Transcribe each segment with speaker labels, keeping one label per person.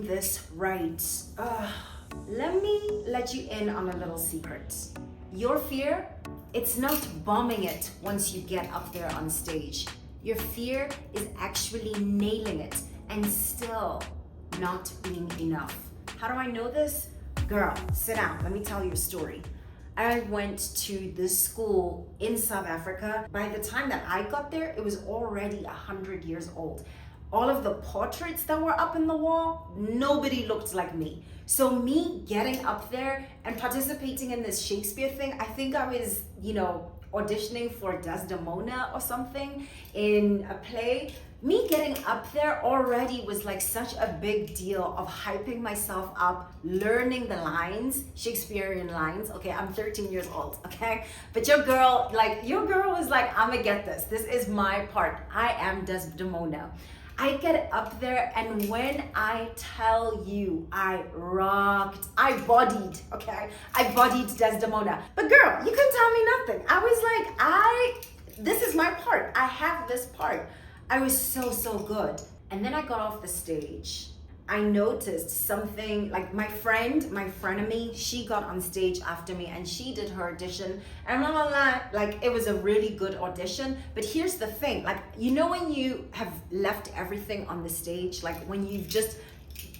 Speaker 1: this right. Let me let you in on a little secret. Your fear, it's not bombing it once you get up there on stage. Your fear is actually nailing it and still not being enough. How do I know this? Girl, sit down. Let me tell you a story. I went to this school in South Africa. By the time that I got there, it was already 100 years old. All of the portraits that were up in the wall, nobody looked like me. So me getting up there and participating in this Shakespeare thing, I think I was, auditioning for Desdemona or something in a play. Me getting up there already was like such a big deal of hyping myself up, learning the lines, Shakespearean lines. Okay, I'm 13 years old, okay? But your girl was like, I'ma get this. This is my part. I am Desdemona. I get up there, and when I tell you I rocked, I bodied Desdemona. But girl, you couldn't tell me nothing. I was like, this is my part. I have this part. I was so good. And then I got off the stage. I noticed something, like my frenemy, she got on stage after me and she did her audition. And I'm not gonna lie, like it was a really good audition. But here's the thing, like, when you have left everything on the stage, like when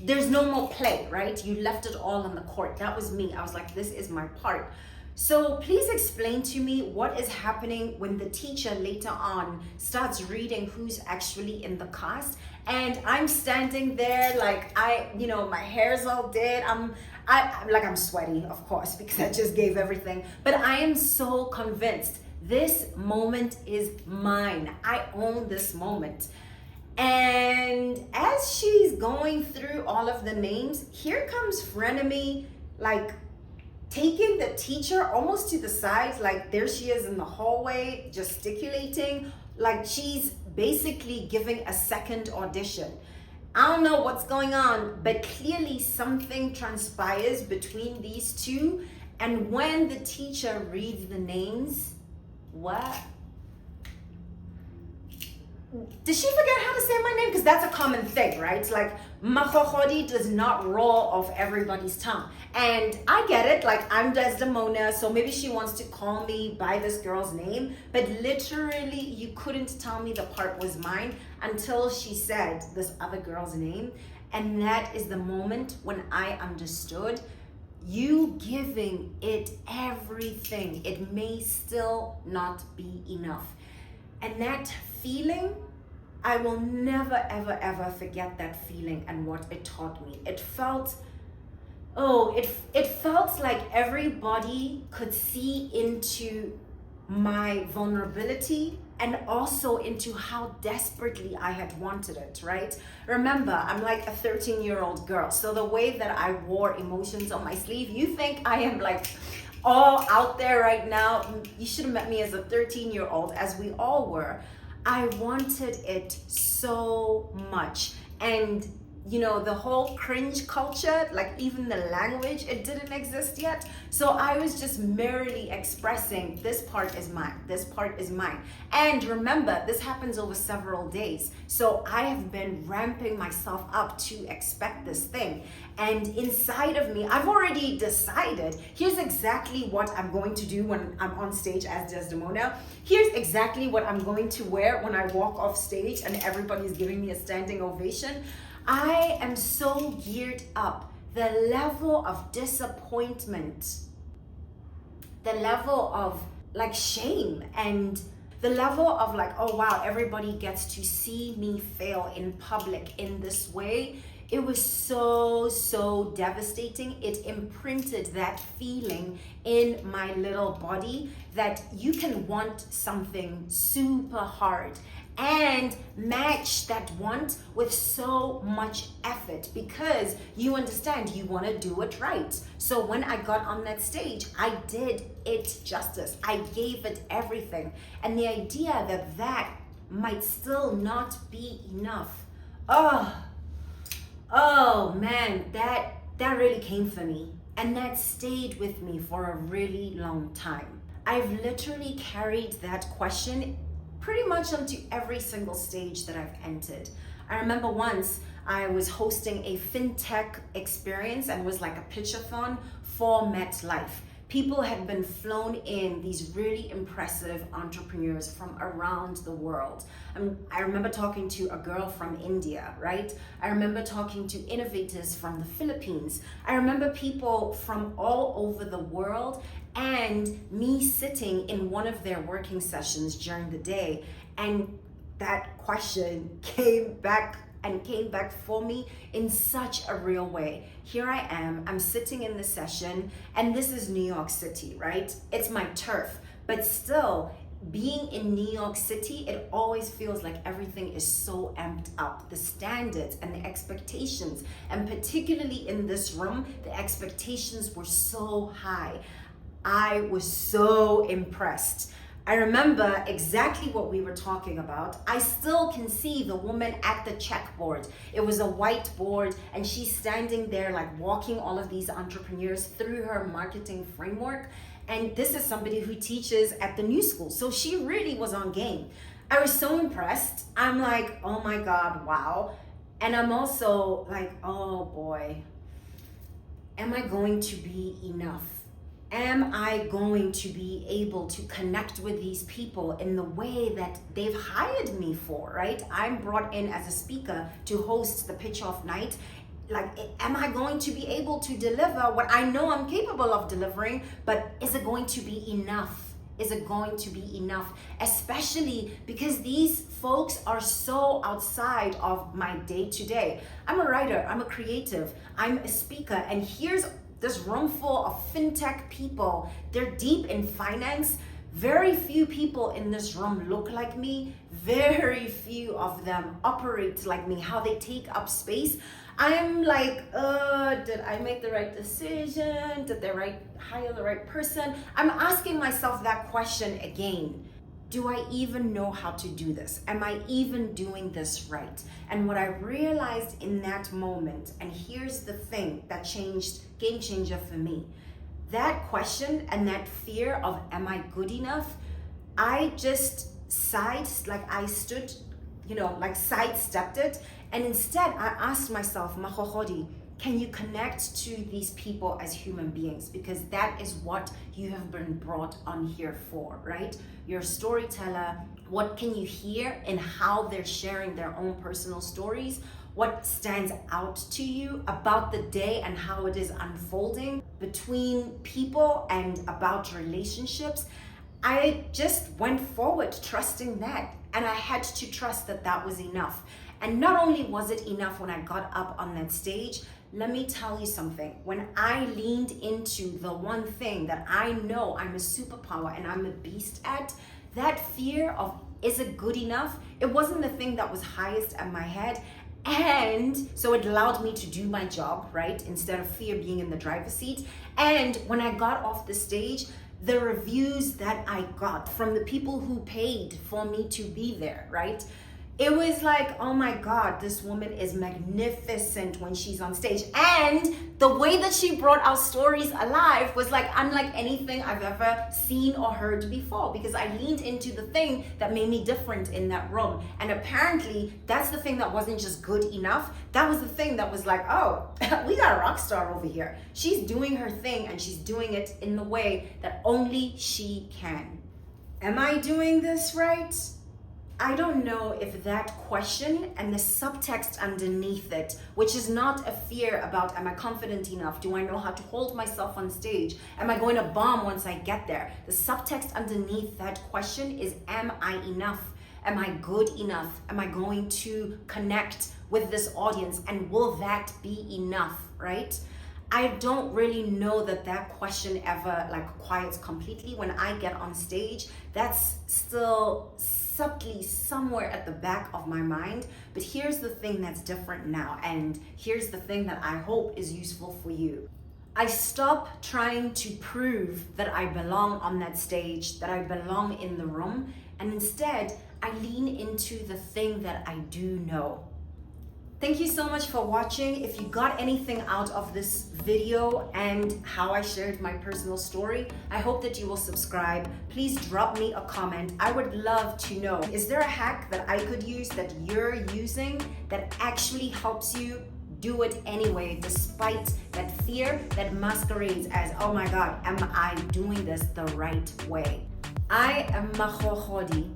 Speaker 1: there's no more play, right? You left it all on the court. That was me. I was like, this is my part. So please explain to me what is happening when the teacher later on starts reading who's actually in the cast, and I'm standing there like my hair's all dead. I'm sweaty, of course, because I just gave everything. But I am so convinced this moment is mine. I own this moment. And as she's going through all of the names, here comes frenemy, like taking the teacher almost to the side, like there she is in the hallway gesticulating, like she's basically giving a second audition. I don't know what's going on, but clearly something transpires between these two. And when the teacher reads the names, what? Did she forget how to say my name? Because that's a common thing, right? Like, Machochodi does not roll off everybody's tongue. And I get it, like I'm Desdemona, so maybe she wants to call me by this girl's name, but literally you couldn't tell me the part was mine until she said this other girl's name. And that is the moment when I understood, you giving it everything, it may still not be enough. And that feeling, I will never, ever, ever forget that feeling and what it taught me. It felt like everybody could see into my vulnerability and also into how desperately I had wanted it, right? Remember, I'm like a 13-year-old girl. So the way that I wore emotions on my sleeve, you think I am like all out there right now? You should have met me as a 13-year-old, as we all were. I wanted it so much. And the whole cringe culture, like even the language, it didn't exist yet. So I was just merely expressing, this part is mine, this part is mine. And remember, this happens over several days. So I have been ramping myself up to expect this thing. And inside of me, I've already decided, here's exactly what I'm going to do when I'm on stage as Desdemona. Here's exactly what I'm going to wear when I walk off stage and everybody's giving me a standing ovation. I am so geared up. The level of disappointment, the level of like shame, and the level of like, oh wow, everybody gets to see me fail in public in this way. It was so devastating. It imprinted that feeling in my little body that you can want something super hard and match that want with so much effort because you understand you want to do it right. So when I got on that stage, I did it justice. I gave it everything. And the idea that that might still not be enough. Oh man, that really came for me. And that stayed with me for a really long time. I've literally carried that question pretty much onto every single stage that I've entered. I remember once I was hosting a Fintech experience and it was like a pitch-a-thon for MetLife. People had been flown in, these really impressive entrepreneurs from around the world. I remember talking to a girl from India, right? I remember talking to innovators from the Philippines. I remember people from all over the world, and me sitting in one of their working sessions during the day, and that question came back for me in such a real way. Here I am, I'm sitting in the session, and this is New York City, right? It's my turf, but still, being in New York City, it always feels like everything is so amped up. The standards and the expectations, and particularly in this room, the expectations were so high. I was so impressed. I remember exactly what we were talking about. I still can see the woman at the checkboard. It was a whiteboard, and she's standing there like walking all of these entrepreneurs through her marketing framework. And this is somebody who teaches at the New School. So she really was on game. I was so impressed. I'm like, oh my God, wow. And I'm also like, oh boy, am I going to be enough? Am I going to be able to connect with these people in the way that they've hired me for, right? I'm brought in as a speaker to host the pitch-off night. Like, am I going to be able to deliver what I know I'm capable of delivering, but is it going to be enough? Is it going to be enough? Especially because these folks are so outside of my day-to-day. I'm a writer, I'm a creative, I'm a speaker, and here's this room full of fintech people. They're deep in finance. Very few people in this room look like me. Very few of them operate like me, how they take up space. I'm like, did I make the right decision? Did they hire the right person? I'm asking myself that question again. Do I even know how to do this? Am I even doing this right? And what I realized in that moment, and here's the thing that changed, game changer for me, that question and that fear of, am I good enough? I just sidestepped it. And instead I asked myself, Mahohodi, can you connect to these people as human beings? Because that is what you have been brought on here for, right? You're a storyteller. What can you hear in how they're sharing their own personal stories? What stands out to you about the day and how it is unfolding between people and about relationships? I just went forward trusting that, and I had to trust that that was enough. And not only was it enough when I got up on that stage, let me tell you something. When I leaned into the one thing that I know I'm a superpower and I'm a beast at, that fear of, is it good enough? It wasn't the thing that was highest at my head. And so it allowed me to do my job, right? Instead of fear being in the driver's seat. And when I got off the stage, the reviews that I got from the people who paid for me to be there, right? It was like, oh my God, this woman is magnificent when she's on stage. And the way that she brought our stories alive was like unlike anything I've ever seen or heard before, because I leaned into the thing that made me different in that room. And apparently that's the thing that wasn't just good enough. That was the thing that was like, oh, we got a rock star over here. She's doing her thing, and she's doing it in the way that only she can. Am I doing this right? I don't know if that question and the subtext underneath it, which is not a fear about, am I confident enough? Do I know how to hold myself on stage? Am I going to bomb once I get there? The subtext underneath that question is, am I enough? Am I good enough? Am I going to connect with this audience? And will that be enough, right? I don't really know that question ever quiets completely. When I get on stage, that's still subtly somewhere at the back of my mind. But here's the thing that's different now, and here's the thing that I hope is useful for you. I stop trying to prove that I belong on that stage, that I belong in the room, and instead I lean into the thing that I do know. Thank you so much for watching. If you got anything out of this video and how I shared my personal story, I hope that you will subscribe. Please drop me a comment. I would love to know, is there a hack that I could use that you're using that actually helps you do it anyway, despite that fear that masquerades as, oh my God, am I doing this the right way? I am Mahohodi.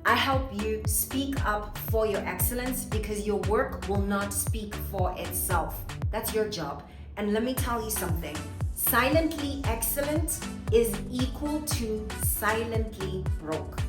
Speaker 1: I help you speak up for your excellence because your work will not speak for itself. That's your job. And let me tell you something. Silently excellent is equal to silently broke.